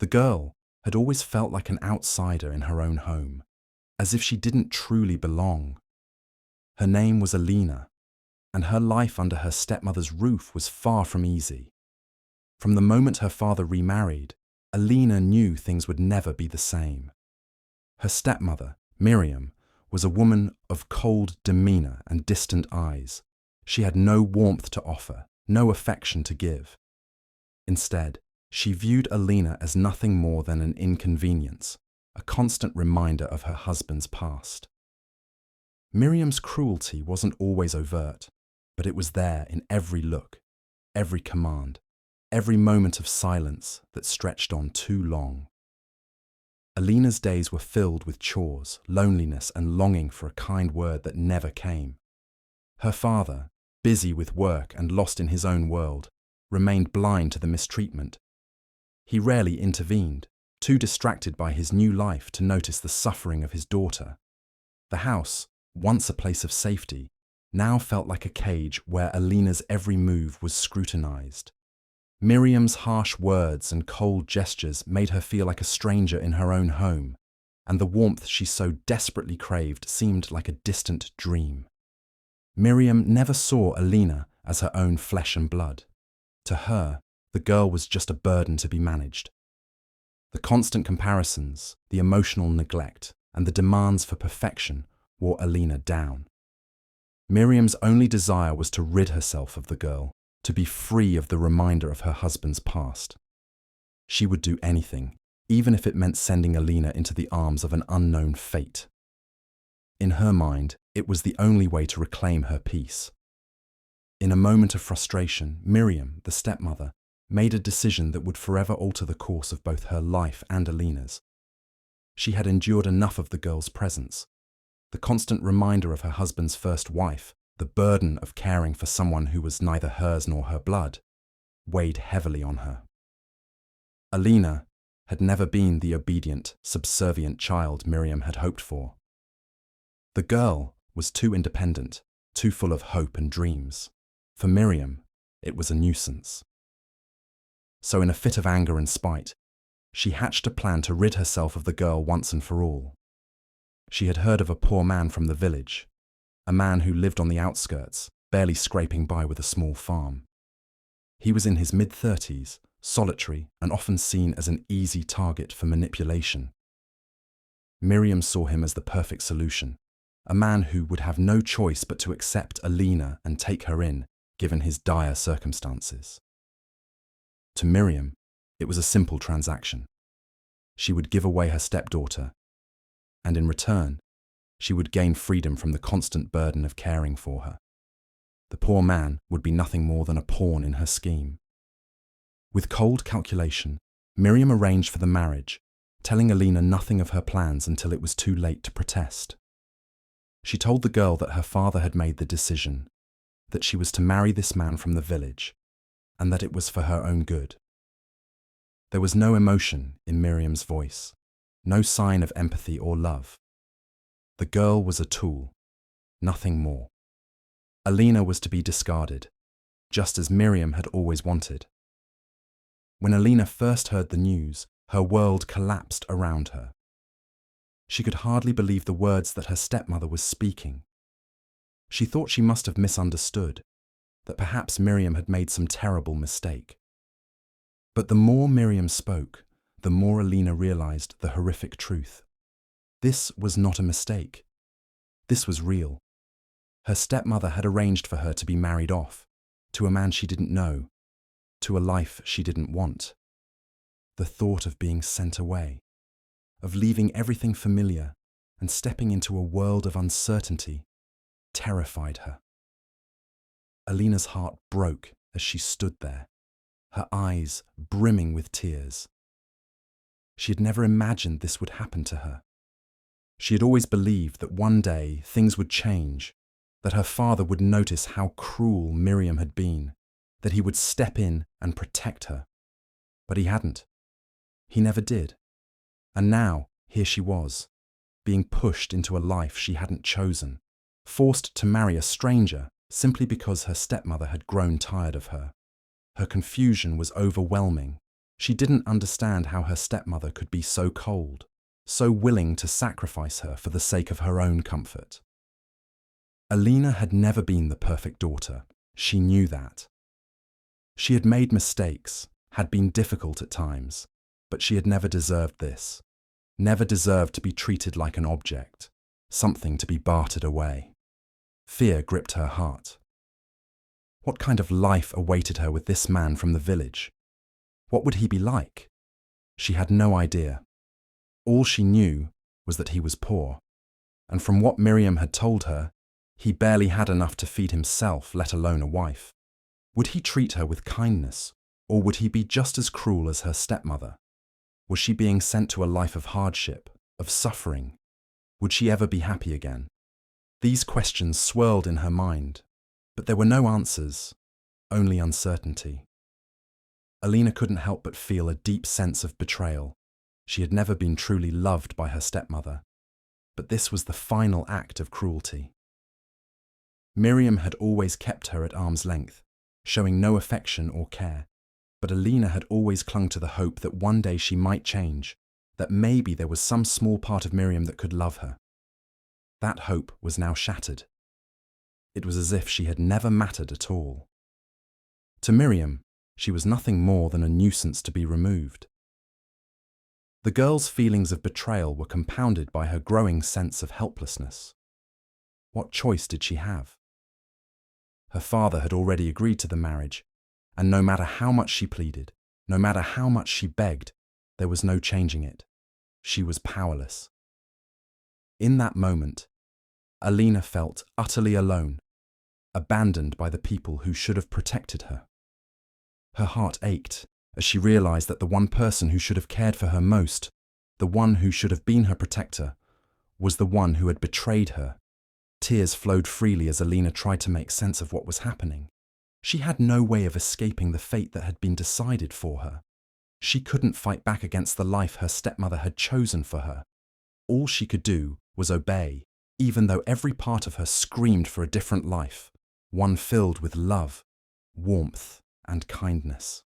The girl had always felt like an outsider in her own home, as if she didn't truly belong. Her name was Alina, and her life under her stepmother's roof was far from easy. From the moment her father remarried, Alina knew things would never be the same. Her stepmother, Miriam, was a woman of cold demeanor and distant eyes. She had no warmth to offer, no affection to give. Instead, she viewed Alina as nothing more than an inconvenience, a constant reminder of her husband's past. Miriam's cruelty wasn't always overt, but it was there in every look, every command, every moment of silence that stretched on too long. Alina's days were filled with chores, loneliness, and longing for a kind word that never came. Her father, busy with work and lost in his own world, remained blind to the mistreatment. He rarely intervened, too distracted by his new life to notice the suffering of his daughter. The house, once a place of safety, now felt like a cage where Alina's every move was scrutinized. Miriam's harsh words and cold gestures made her feel like a stranger in her own home, and the warmth she so desperately craved seemed like a distant dream. Miriam never saw Alina as her own flesh and blood. To her, the girl was just a burden to be managed. The constant comparisons, the emotional neglect, and the demands for perfection wore Alina down. Miriam's only desire was to rid herself of the girl, to be free of the reminder of her husband's past. She would do anything, even if it meant sending Alina into the arms of an unknown fate. In her mind, it was the only way to reclaim her peace. In a moment of frustration, Miriam, the stepmother, made a decision that would forever alter the course of both her life and Alina's. She had endured enough of the girl's presence. The constant reminder of her husband's first wife, the burden of caring for someone who was neither hers nor her blood, weighed heavily on her. Alina had never been the obedient, subservient child Miriam had hoped for. The girl was too independent, too full of hope and dreams. For Miriam, it was a nuisance. So in a fit of anger and spite, she hatched a plan to rid herself of the girl once and for all. She had heard of a poor man from the village, a man who lived on the outskirts, barely scraping by with a small farm. He was in his mid-30s, solitary, and often seen as an easy target for manipulation. Miriam saw him as the perfect solution, a man who would have no choice but to accept Alina and take her in, given his dire circumstances. To Miriam, it was a simple transaction. She would give away her stepdaughter, and in return, she would gain freedom from the constant burden of caring for her. The poor man would be nothing more than a pawn in her scheme. With cold calculation, Miriam arranged for the marriage, telling Alina nothing of her plans until it was too late to protest. She told the girl that her father had made the decision, that she was to marry this man from the village, and that it was for her own good. There was no emotion in Miriam's voice, no sign of empathy or love. The girl was a tool, nothing more. Alina was to be discarded, just as Miriam had always wanted. When Alina first heard the news, her world collapsed around her. She could hardly believe the words that her stepmother was speaking. She thought she must have misunderstood, that perhaps Miriam had made some terrible mistake. But the more Miriam spoke, the more Alina realized the horrific truth. This was not a mistake. This was real. Her stepmother had arranged for her to be married off, to a man she didn't know, to a life she didn't want. The thought of being sent away, of leaving everything familiar and stepping into a world of uncertainty, terrified her. Alina's heart broke as she stood there, her eyes brimming with tears. She had never imagined this would happen to her. She had always believed that one day things would change, that her father would notice how cruel Miriam had been, that he would step in and protect her. But he hadn't. He never did. And now, here she was, being pushed into a life she hadn't chosen, forced to marry a stranger simply because her stepmother had grown tired of her. Her confusion was overwhelming. She didn't understand how her stepmother could be so cold, so willing to sacrifice her for the sake of her own comfort. Alina had never been the perfect daughter. She knew that. She had made mistakes, had been difficult at times, but she had never deserved this. Never deserved to be treated like an object, something to be bartered away. Fear gripped her heart. What kind of life awaited her with this man from the village? What would he be like? She had no idea. All she knew was that he was poor, and from what Miriam had told her, he barely had enough to feed himself, let alone a wife. Would he treat her with kindness, or would he be just as cruel as her stepmother? Was she being sent to a life of hardship, of suffering? Would she ever be happy again? These questions swirled in her mind, but there were no answers, only uncertainty. Alina couldn't help but feel a deep sense of betrayal. She had never been truly loved by her stepmother, but this was the final act of cruelty. Miriam had always kept her at arm's length, showing no affection or care, but Alina had always clung to the hope that one day she might change, that maybe there was some small part of Miriam that could love her. That hope was now shattered. It was as if she had never mattered at all. To Miriam, she was nothing more than a nuisance to be removed. The girl's feelings of betrayal were compounded by her growing sense of helplessness. What choice did she have? Her father had already agreed to the marriage, and no matter how much she pleaded, no matter how much she begged, there was no changing it. She was powerless. In that moment, Alina felt utterly alone, abandoned by the people who should have protected her. Her heart ached as she realized that the one person who should have cared for her most, the one who should have been her protector, was the one who had betrayed her. Tears flowed freely as Alina tried to make sense of what was happening. She had no way of escaping the fate that had been decided for her. She couldn't fight back against the life her stepmother had chosen for her. All she could do was obey, even though every part of her screamed for a different life, one filled with love, warmth, and kindness.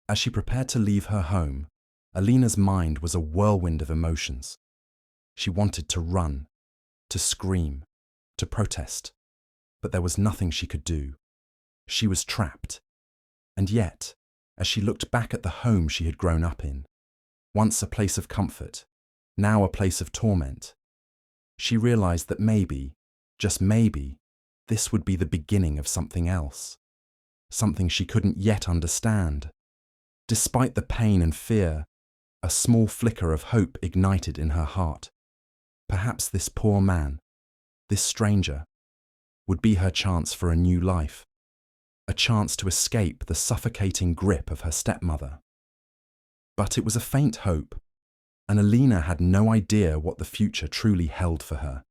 As she prepared to leave her home, Alina's mind was a whirlwind of emotions. She wanted to run, to scream, to protest, but there was nothing she could do. She was trapped. And yet, as she looked back at the home she had grown up in, once a place of comfort, now a place of torment, she realized that maybe, just maybe, this would be the beginning of something else, something she couldn't yet understand. Despite the pain and fear, a small flicker of hope ignited in her heart. Perhaps this poor man, this stranger, would be her chance for a new life, a chance to escape the suffocating grip of her stepmother. But it was a faint hope, and Alina had no idea what the future truly held for her.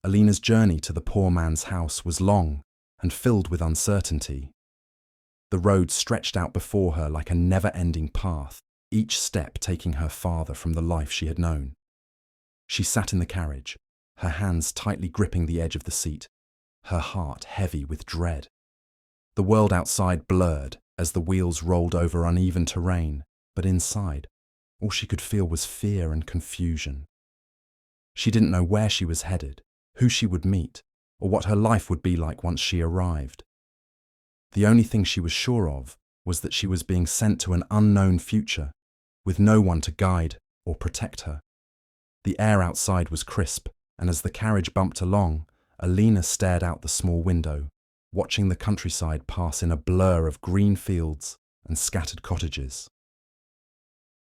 Alina's journey to the poor man's house was long and filled with uncertainty. The road stretched out before her like a never-ending path, each step taking her farther from the life she had known. She sat in the carriage, her hands tightly gripping the edge of the seat, her heart heavy with dread. The world outside blurred as the wheels rolled over uneven terrain, but inside, all she could feel was fear and confusion. She didn't know where she was headed, who she would meet, or what her life would be like once she arrived. The only thing she was sure of was that she was being sent to an unknown future, with no one to guide or protect her. The air outside was crisp, and as the carriage bumped along, Alina stared out the small window, watching the countryside pass in a blur of green fields and scattered cottages.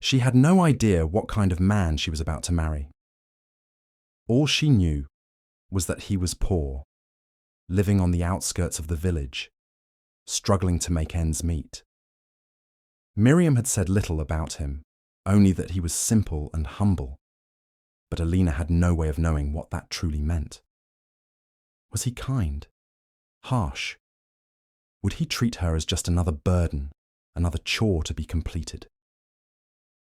She had no idea what kind of man she was about to marry. All she knew was that he was poor, living on the outskirts of the village, struggling to make ends meet. Miriam had said little about him, only that he was simple and humble, but Alina had no way of knowing what that truly meant. Was he kind? Harsh? Would he treat her as just another burden, another chore to be completed?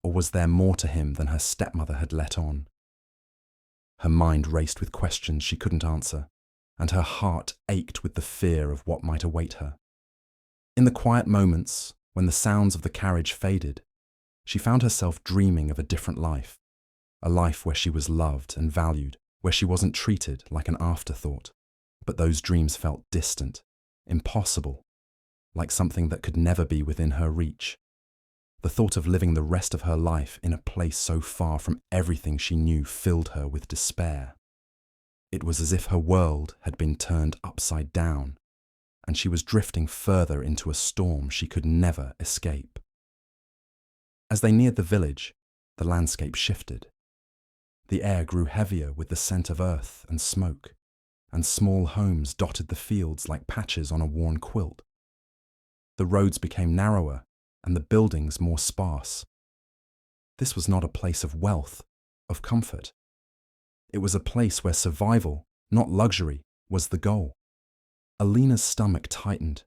Or was there more to him than her stepmother had let on? Her mind raced with questions she couldn't answer, and her heart ached with the fear of what might await her. In the quiet moments, When the sounds of the carriage faded, she found herself dreaming of a different life, a life where she was loved and valued, where she wasn't treated like an afterthought. But those dreams felt distant, impossible, like something that could never be within her reach. The thought of living the rest of her life in a place so far from everything she knew filled her with despair. It was as if her world had been turned upside down, and she was drifting further into a storm she could never escape. As they neared the village, the landscape shifted. The air grew heavier with the scent of earth and smoke, and small homes dotted the fields like patches on a worn quilt. The roads became narrower and the buildings more sparse. This was not a place of wealth, of comfort. It was a place where survival, not luxury, was the goal. Alina's stomach tightened.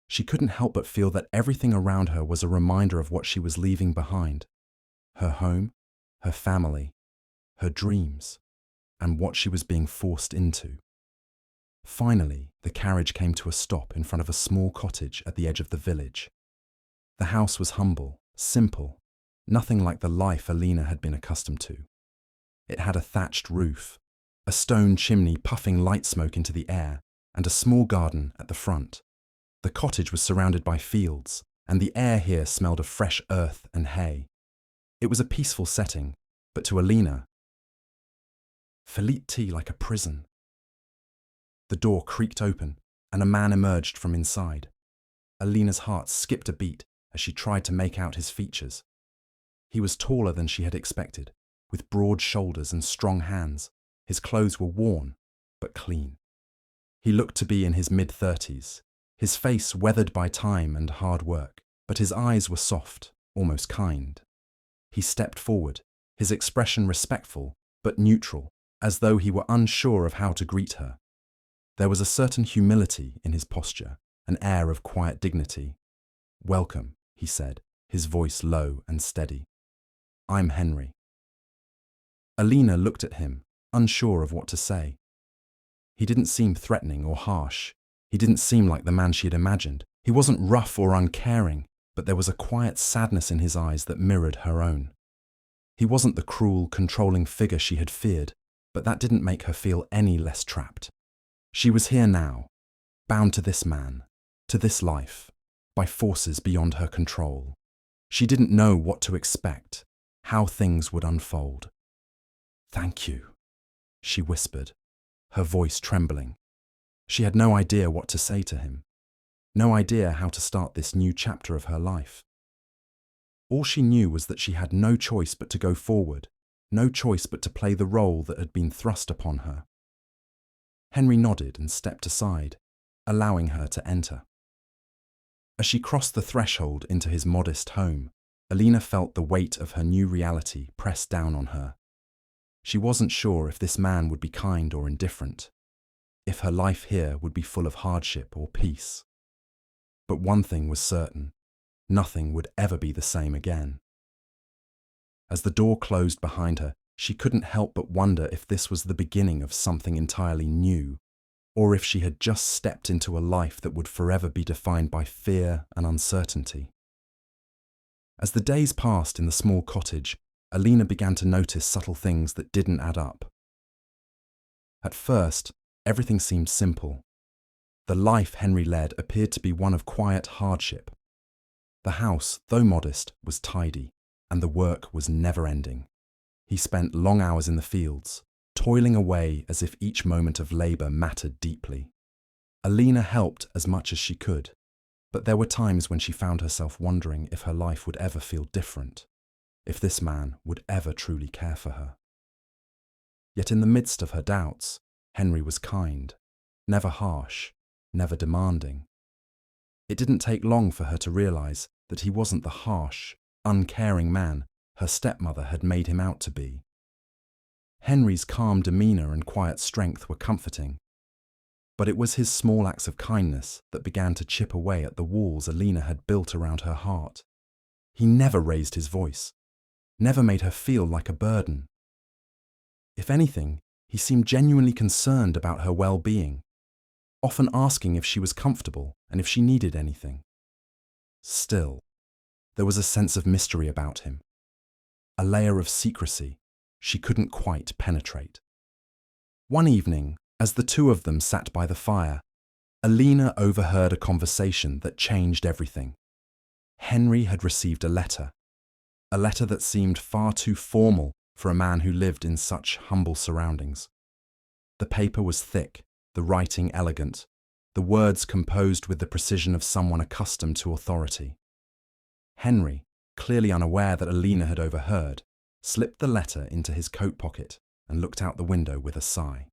She couldn't help but feel that everything around her was a reminder of what she was leaving behind. Her home, her family, her dreams, and what she was being forced into. Finally, the carriage came to a stop in front of a small cottage at the edge of the village. The house was humble, simple, nothing like the life Alina had been accustomed to. It had a thatched roof, a stone chimney puffing light smoke into the air, and a small garden at the front. The cottage was surrounded by fields, and the air here smelled of fresh earth and hay. It was a peaceful setting, but to Alina, felt like a prison. The door creaked open, and a man emerged from inside. Alina's heart skipped a beat as she tried to make out his features. He was taller than she had expected, with broad shoulders and strong hands. His clothes were worn, but clean. He looked to be in his mid-30s, his face weathered by time and hard work, but his eyes were soft, almost kind. He stepped forward, his expression respectful, but neutral, as though he were unsure of how to greet her. There was a certain humility in his posture, an air of quiet dignity. "Welcome," he said, his voice low and steady. "I'm Henry." Alina looked at him, unsure of what to say. He didn't seem threatening or harsh. He didn't seem like the man she had imagined. He wasn't rough or uncaring, but there was a quiet sadness in his eyes that mirrored her own. He wasn't the cruel, controlling figure she had feared, but that didn't make her feel any less trapped. She was here now, bound to this man, to this life, by forces beyond her control. She didn't know what to expect, how things would unfold. "Thank you," she whispered, her voice trembling. She had no idea what to say to him, no idea how to start this new chapter of her life. All she knew was that she had no choice but to go forward, no choice but to play the role that had been thrust upon her. Henry nodded and stepped aside, allowing her to enter. As she crossed the threshold into his modest home, Alina felt the weight of her new reality press down on her. She wasn't sure if this man would be kind or indifferent, if her life here would be full of hardship or peace. But one thing was certain, nothing would ever be the same again. As the door closed behind her, she couldn't help but wonder if this was the beginning of something entirely new, or if she had just stepped into a life that would forever be defined by fear and uncertainty. As the days passed in the small cottage, Alina began to notice subtle things that didn't add up. At first, everything seemed simple. The life Henry led appeared to be one of quiet hardship. The house, though modest, was tidy, and the work was never-ending. He spent long hours in the fields, toiling away as if each moment of labour mattered deeply. Alina helped as much as she could, but there were times when she found herself wondering if her life would ever feel different, if this man would ever truly care for her. Yet in the midst of her doubts, Henry was kind, never harsh, never demanding. It didn't take long for her to realise that he wasn't the harsh, uncaring man her stepmother had made him out to be. Henry's calm demeanour and quiet strength were comforting, but it was his small acts of kindness that began to chip away at the walls Alina had built around her heart. He never raised his voice, never made her feel like a burden. If anything, he seemed genuinely concerned about her well-being, often asking if she was comfortable and if she needed anything. Still, There was a sense of mystery about him, a layer of secrecy she couldn't quite penetrate. One evening, as the two of them sat by the fire, Alina overheard a conversation that changed everything. Henry had received a letter that seemed far too formal for a man who lived in such humble surroundings. The paper was thick, the writing elegant, the words composed with the precision of someone accustomed to authority. Henry, clearly unaware that Alina had overheard, slipped the letter into his coat pocket and looked out the window with a sigh.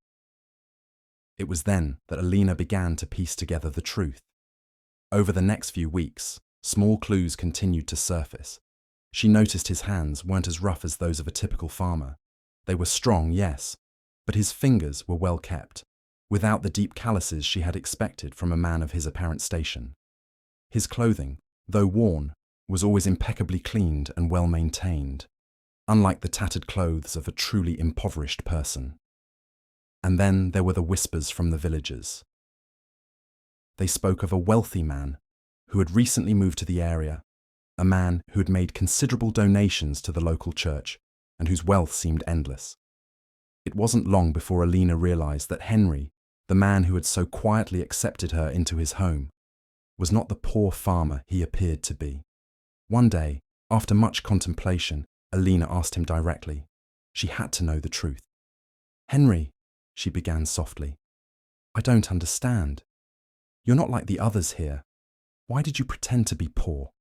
It was then that Alina began to piece together the truth. Over the next few weeks, small clues continued to surface. She noticed his hands weren't as rough as those of a typical farmer. They were strong, yes, but his fingers were well kept, without the deep calluses she had expected from a man of his apparent station. His clothing, though worn, was always impeccably cleaned and well maintained, unlike the tattered clothes of a truly impoverished person. And then there were the whispers from the villagers. They spoke of a wealthy man who had recently moved to the area, a man who had made considerable donations to the local church and whose wealth seemed endless. It wasn't long before Alina realized that Henry, the man who had so quietly accepted her into his home, was not the poor farmer he appeared to be. One day, after much contemplation, Alina asked him directly. She had to know the truth. "Henry," she began softly, "I don't understand. You're not like the others here. Why did you pretend to be poor?"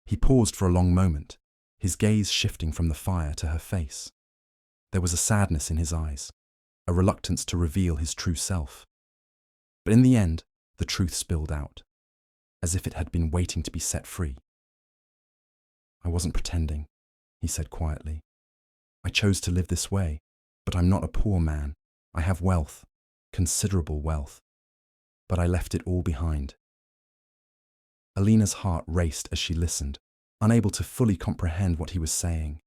He paused for a long moment, his gaze shifting from the fire to her face. There was a sadness in his eyes, a reluctance to reveal his true self. But in the end, the truth spilled out, as if it had been waiting to be set free. "I wasn't pretending," he said quietly. "I chose to live this way, but I'm not a poor man. I have wealth, considerable wealth, but I left it all behind." Alina's heart raced as she listened, unable to fully comprehend what he was saying.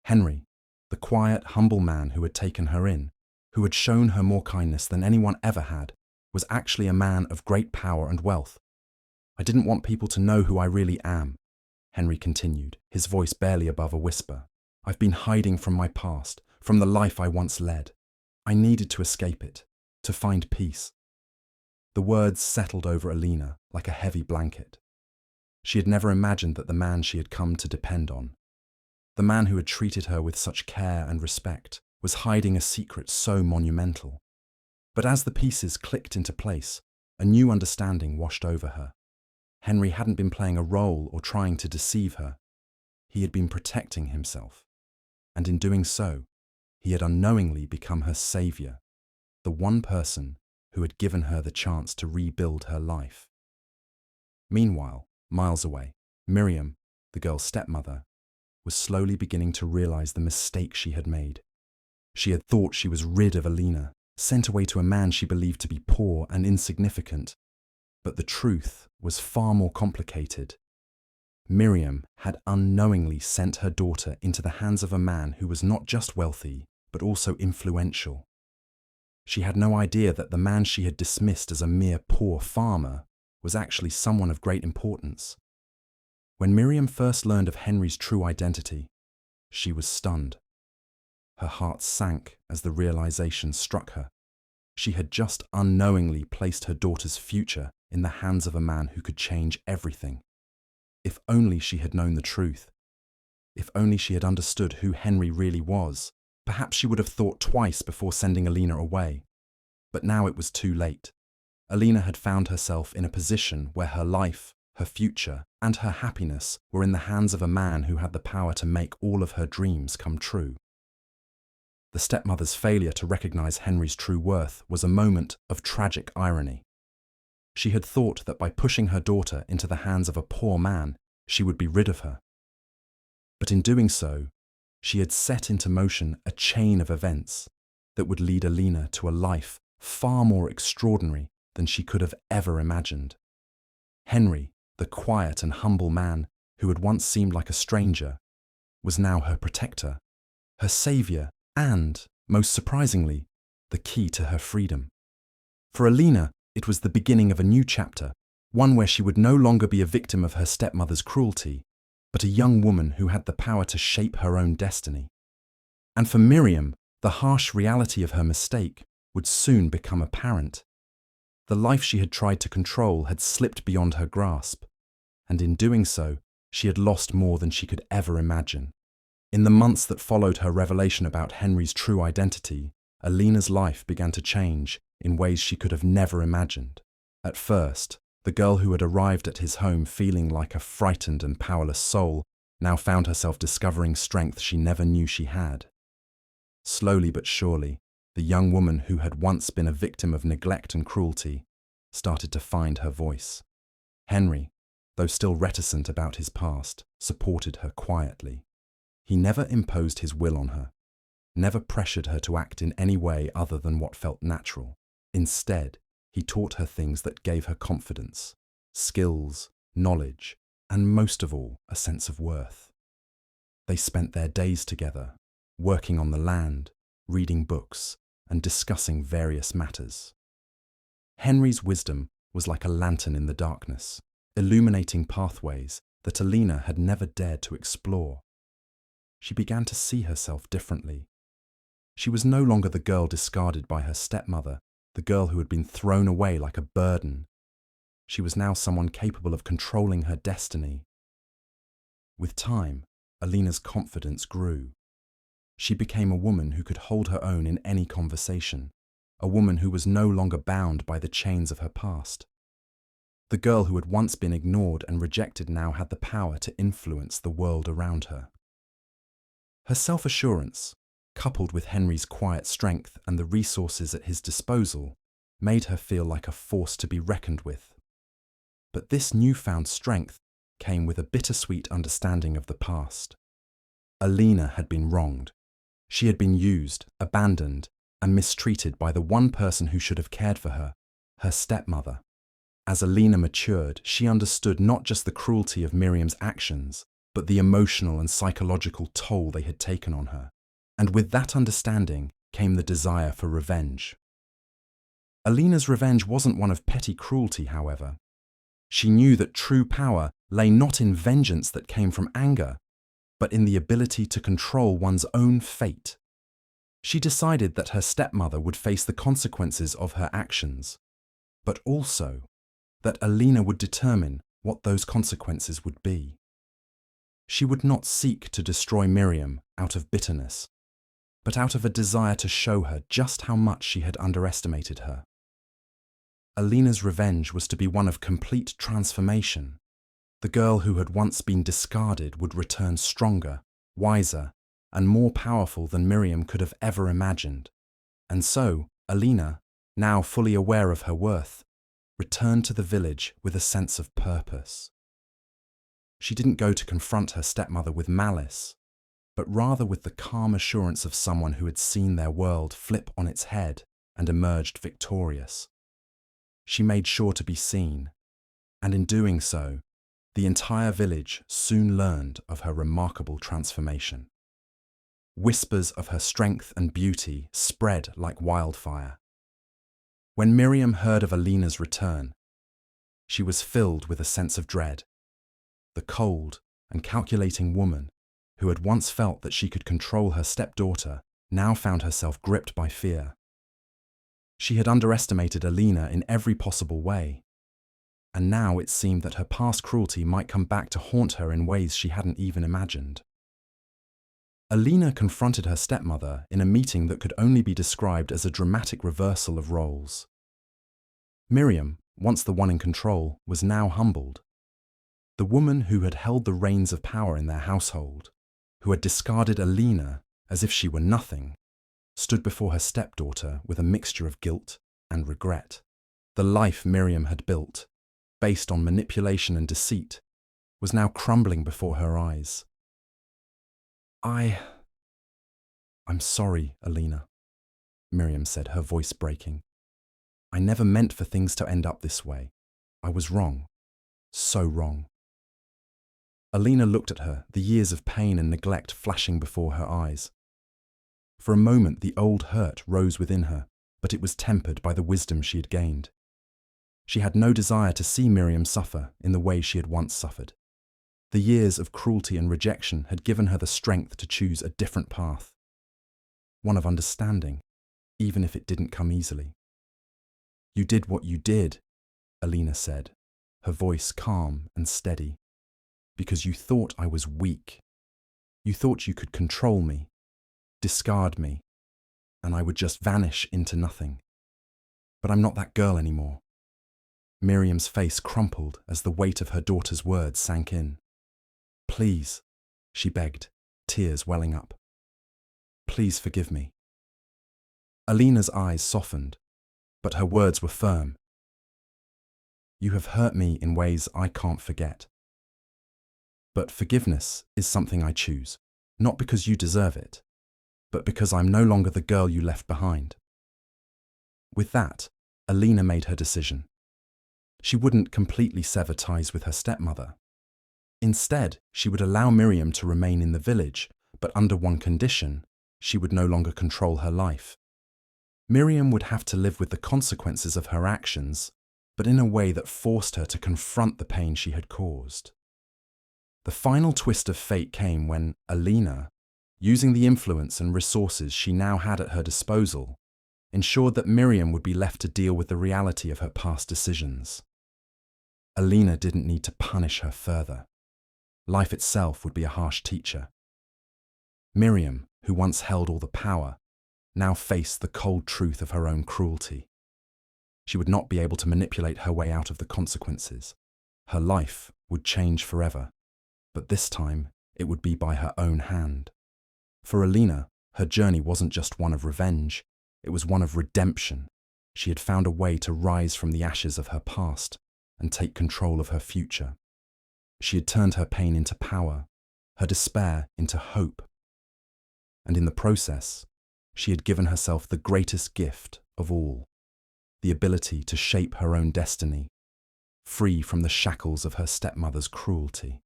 Henry, the quiet, humble man who had taken her in, who had shown her more kindness than anyone ever had, was actually a man of great power and wealth. "I didn't want people to know who I really am," Henry continued, his voice barely above a whisper. "I've been hiding from my past, from the life I once led. I needed to escape it, to find peace." The words settled over Alina like a heavy blanket. She had never imagined that the man she had come to depend on, the man who had treated her with such care and respect, was hiding a secret so monumental. But as the pieces clicked into place, a new understanding washed over her. Henry hadn't been playing a role or trying to deceive her. He had been protecting himself. And in doing so, he had unknowingly become her savior, the one person who had given her the chance to rebuild her life. Meanwhile, miles away, Miriam, the girl's stepmother, was slowly beginning to realize the mistake she had made. She had thought she was rid of Alina, sent away to a man she believed to be poor and insignificant. But the truth was far more complicated. Miriam had unknowingly sent her daughter into the hands of a man who was not just wealthy, but also influential. She had no idea that the man she had dismissed as a mere poor farmer was actually someone of great importance. When Miriam first learned of Henry's true identity, she was stunned. Her heart sank as the realization struck her. She had just unknowingly placed her daughter's future in the hands of a man who could change everything. If only she had known the truth. If only she had understood who Henry really was, perhaps she would have thought twice before sending Alina away. But now it was too late. Alina had found herself in a position where her life, her future, and her happiness were in the hands of a man who had the power to make all of her dreams come true. The stepmother's failure to recognize Henry's true worth was a moment of tragic irony. She had thought that by pushing her daughter into the hands of a poor man, she would be rid of her. But in doing so, she had set into motion a chain of events that would lead Alina to a life far more extraordinary than she could have ever imagined. Henry, the quiet and humble man who had once seemed like a stranger, was now her protector, her savior, and, most surprisingly, the key to her freedom. For Alina, it was the beginning of a new chapter, One where she would no longer be a victim of her stepmother's cruelty, but a young woman who had the power to shape her own destiny. And for Miriam, the harsh reality of her mistake would soon become apparent. The life she had tried to control had slipped beyond her grasp, and in doing so, she had lost more than she could ever imagine. In the months that followed her revelation about Henry's true identity, Alina's life began to change in ways she could have never imagined. At first, the girl who had arrived at his home feeling like a frightened and powerless soul now found herself discovering strength she never knew she had. Slowly but surely, the young woman who had once been a victim of neglect and cruelty started to find her voice. Henry, though still reticent about his past, supported her quietly. He never imposed his will on her, never pressured her to act in any way other than what felt natural. Instead, he taught her things that gave her confidence, skills, knowledge, and most of all, a sense of worth. They spent their days together, working on the land, reading books, and discussing various matters. Henry's wisdom was like a lantern in the darkness, illuminating pathways that Alina had never dared to explore. She began to see herself differently. She was no longer the girl discarded by her stepmother, the girl who had been thrown away like a burden. She was now someone capable of controlling her destiny. With time, Alina's confidence grew. She became a woman who could hold her own in any conversation, a woman who was no longer bound by the chains of her past. The girl who had once been ignored and rejected now had the power to influence the world around her. Her self-assurance, coupled with Henry's quiet strength and the resources at his disposal, made her feel like a force to be reckoned with. But this newfound strength came with a bittersweet understanding of the past. Alina had been wronged. She had been used, abandoned, and mistreated by the one person who should have cared for her, her stepmother. As Alina matured, she understood not just the cruelty of Miriam's actions, but the emotional and psychological toll they had taken on her. And with that understanding came the desire for revenge. Alina's revenge wasn't one of petty cruelty, however. She knew that true power lay not in vengeance that came from anger, but in the ability to control one's own fate. She decided that her stepmother would face the consequences of her actions, but also that Alina would determine what those consequences would be. She would not seek to destroy Miriam out of bitterness, but out of a desire to show her just how much she had underestimated her. Alina's revenge was to be one of complete transformation. The girl who had once been discarded would return stronger, wiser, and more powerful than Miriam could have ever imagined. And so, Alina, now fully aware of her worth, returned to the village with a sense of purpose. She didn't go to confront her stepmother with malice, but rather with the calm assurance of someone who had seen their world flip on its head and emerged victorious. She made sure to be seen, and in doing so, the entire village soon learned of her remarkable transformation. Whispers of her strength and beauty spread like wildfire. When Miriam heard of Alina's return, she was filled with a sense of dread. The cold and calculating woman, who had once felt that she could control her stepdaughter, now found herself gripped by fear. She had underestimated Alina in every possible way, and now it seemed that her past cruelty might come back to haunt her in ways she hadn't even imagined. Alina confronted her stepmother in a meeting that could only be described as a dramatic reversal of roles. Miriam, once the one in control, was now humbled. The woman who had held the reins of power in their household, who had discarded Alina as if she were nothing, stood before her stepdaughter with a mixture of guilt and regret. The life Miriam had built, based on manipulation and deceit, was now crumbling before her eyes. I'm sorry, Alina, Miriam said, her voice breaking. I never meant for things to end up this way. I was wrong. So wrong. Alina looked at her, the years of pain and neglect flashing before her eyes. For a moment, the old hurt rose within her, but it was tempered by the wisdom she had gained. She had no desire to see Miriam suffer in the way she had once suffered. The years of cruelty and rejection had given her the strength to choose a different path, one of understanding, even if it didn't come easily. "You did what you did," Alina said, her voice calm and steady, "because you thought I was weak. You thought you could control me, discard me, and I would just vanish into nothing. But I'm not that girl anymore." Miriam's face crumpled as the weight of her daughter's words sank in. "Please," she begged, tears welling up. "Please forgive me." Alina's eyes softened, but her words were firm. "You have hurt me in ways I can't forget. But forgiveness is something I choose, not because you deserve it, but because I'm no longer the girl you left behind." With that, Alina made her decision. She wouldn't completely sever ties with her stepmother. Instead, she would allow Miriam to remain in the village, but under one condition: she would no longer control her life. Miriam would have to live with the consequences of her actions, but in a way that forced her to confront the pain she had caused. The final twist of fate came when Alina, using the influence and resources she now had at her disposal, ensured that Miriam would be left to deal with the reality of her past decisions. Alina didn't need to punish her further. Life itself would be a harsh teacher. Miriam, who once held all the power, now faced the cold truth of her own cruelty. She would not be able to manipulate her way out of the consequences. Her life would change forever, but this time it would be by her own hand. For Alina, her journey wasn't just one of revenge, it was one of redemption. She had found a way to rise from the ashes of her past and take control of her future. She had turned her pain into power, her despair into hope. And in the process, she had given herself the greatest gift of all: the ability to shape her own destiny, free from the shackles of her stepmother's cruelty.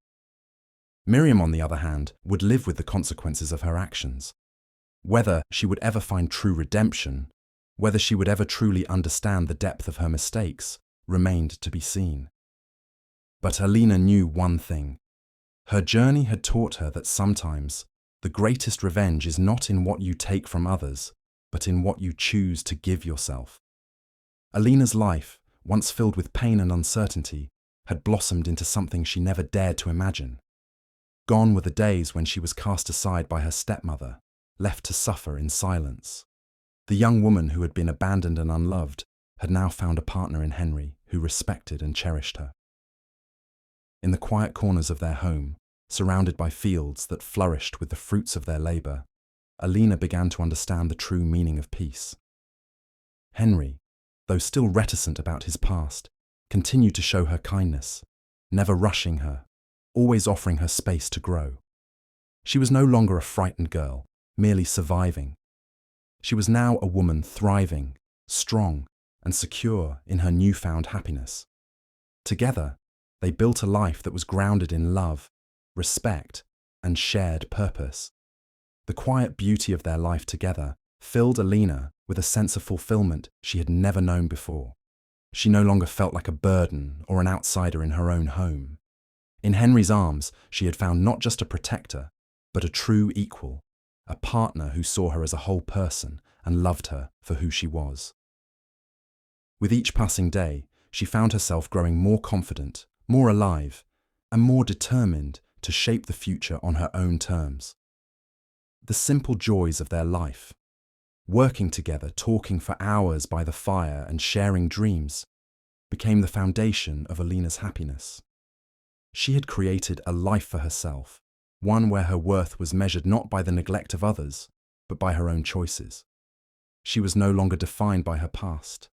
Miriam, on the other hand, would live with the consequences of her actions. Whether she would ever find true redemption, whether she would ever truly understand the depth of her mistakes, remained to be seen. But Alina knew one thing. Her journey had taught her that sometimes the greatest revenge is not in what you take from others, but in what you choose to give yourself. Alina's life, once filled with pain and uncertainty, had blossomed into something she never dared to imagine. Gone were the days when she was cast aside by her stepmother, left to suffer in silence. The young woman who had been abandoned and unloved had now found a partner in Henry who respected and cherished her. In the quiet corners of their home, surrounded by fields that flourished with the fruits of their labor, Alina began to understand the true meaning of peace. Henry, though still reticent about his past, continued to show her kindness, never rushing her, always offering her space to grow. She was no longer a frightened girl, merely surviving. She was now a woman thriving, strong, and secure in her newfound happiness. Together, they built a life that was grounded in love, respect, and shared purpose. The quiet beauty of their life together filled Alina with a sense of fulfillment she had never known before. She no longer felt like a burden or an outsider in her own home. In Henry's arms, she had found not just a protector, but a true equal, a partner who saw her as a whole person and loved her for who she was. With each passing day, she found herself growing more confident, more alive, and more determined to shape the future on her own terms. The simple joys of their life, working together, talking for hours by the fire and sharing dreams, became the foundation of Alina's happiness. She had created a life for herself, one where her worth was measured not by the neglect of others, but by her own choices. She was no longer defined by her past,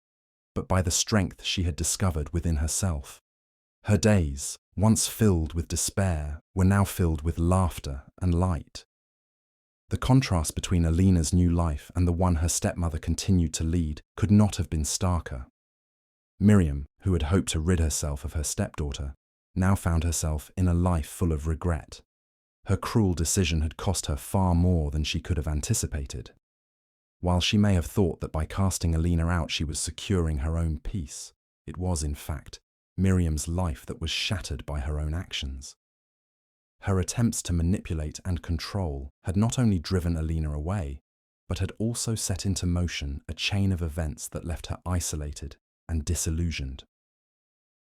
but by the strength she had discovered within herself. Her days, once filled with despair, were now filled with laughter and light. The contrast between Alina's new life and the one her stepmother continued to lead could not have been starker. Miriam, who had hoped to rid herself of her stepdaughter, now found herself in a life full of regret. Her cruel decision had cost her far more than she could have anticipated. While she may have thought that by casting Alina out she was securing her own peace, It was, in fact, Miriam's life that was shattered by her own actions. Her attempts to manipulate and control had not only driven Alina away, but had also set into motion a chain of events that left her isolated and disillusioned.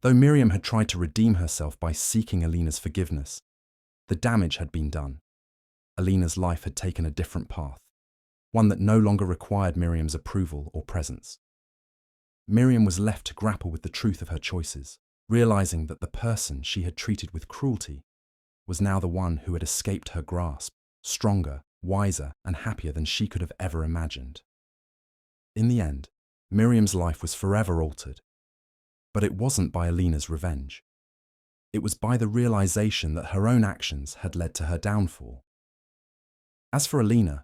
Though Miriam had tried to redeem herself by seeking Alina's forgiveness, the damage had been done. Alina's life had taken a different path, one that no longer required Miriam's approval or presence. Miriam was left to grapple with the truth of her choices, realizing that the person she had treated with cruelty was now the one who had escaped her grasp, stronger, wiser, and happier than she could have ever imagined. In the end, Miriam's life was forever altered. But it wasn't by Alina's revenge. It was by the realization that her own actions had led to her downfall. As for Alina,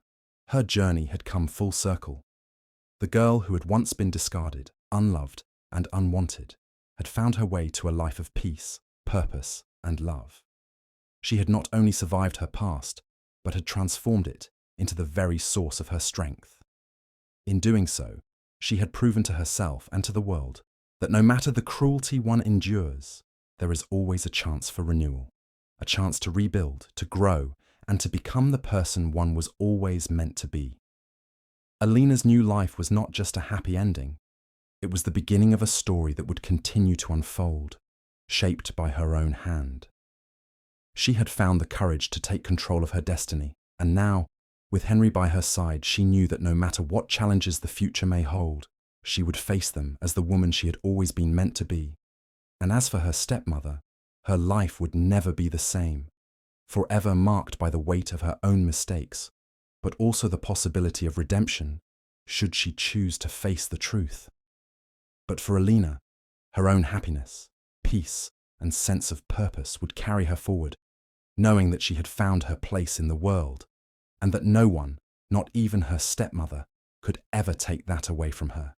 her journey had come full circle. The girl who had once been discarded, unloved, and unwanted had found her way to a life of peace, purpose, and love. She had not only survived her past, but had transformed it into the very source of her strength. In doing so, she had proven to herself and to the world that no matter the cruelty one endures, there is always a chance for renewal, a chance to rebuild, to grow, and to become the person one was always meant to be. Alina's new life was not just a happy ending, it was the beginning of a story that would continue to unfold, shaped by her own hand. She had found the courage to take control of her destiny, and now, with Henry by her side, she knew that no matter what challenges the future may hold, she would face them as the woman she had always been meant to be. And as for her stepmother, her life would never be the same, forever marked by the weight of her own mistakes, but also the possibility of redemption, should she choose to face the truth. But for Alina, her own happiness, peace, and sense of purpose would carry her forward, knowing that she had found her place in the world, and that no one, not even her stepmother, could ever take that away from her.